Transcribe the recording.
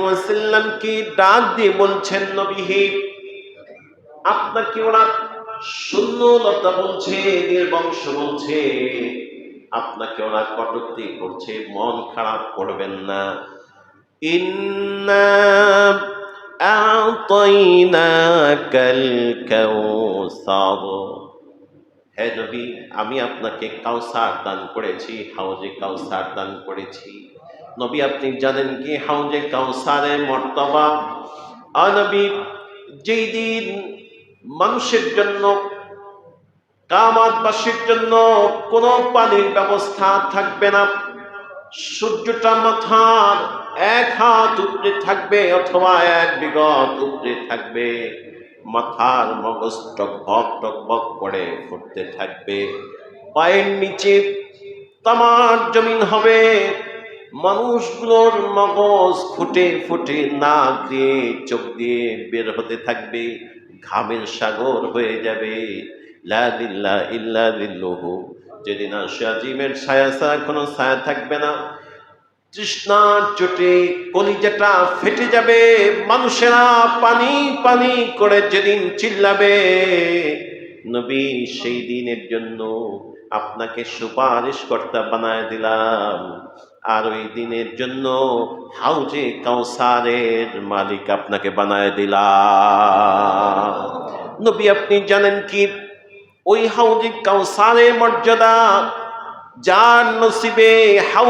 ওয়াসাল্লাম কি ডাক দিয়ে বলছেন, নবী হে, আপনাকে ওরা শূন্যলতা বলছে, নির্বংশ বলছে, আপনাকে ওরা কটূক্তি করছে, মন খারাপ করবেন না। ইন্না আ'তাইনাকাল কাউসার, হে নবী, আমি আপনাকে কাউসার দান করেছি, হাউজে কাউসার দান করেছি। নবী আপনি জানেন কি হাউজে কাউসারের মর্তবা? নবী, যেই দিন মানুষের জন্য, কিয়ামতবাসীর জন্য কোনো পানির ব্যবস্থা থাকবে না, সূর্যটা মাথার এক হাত উপরে থাকবে অথবা এক বিগত উপরে থাকবে, মাথার মগজ টকবক টকবক করে ফুটতে থাকবে, পায়ের নিচে তামার জমিন হবে, মানুষগুলোর মগজ ফুটে ফুটে নাক দিয়ে চোখ দিয়ে বের হতে থাকবে, ঘামের সাগর হয়ে যাবে। লা ইলাহা ইল্লা বিল্লাহু, যেদিন আরশে আজিমের ছায়া ছাড়া কোনো ছায়া থাকবে না, তৃষ্ণার চোটে কলিজাটা ফেটে যাবে, মানুষেরা পানি পানি করে যেদিন চিল্লাবে, নবী সেই দিনের জন্য আপনাকে সুপারিশ কর্তা বানায় দিলাম, আর ওই দিনের জন্য হাউজে কাউসারের মালিক আপনাকে বানায় দিলাম। নবী আপনি জানেন কি ওই হাউজে কাউসারের মর্যাদা যার নসিবে হাউজ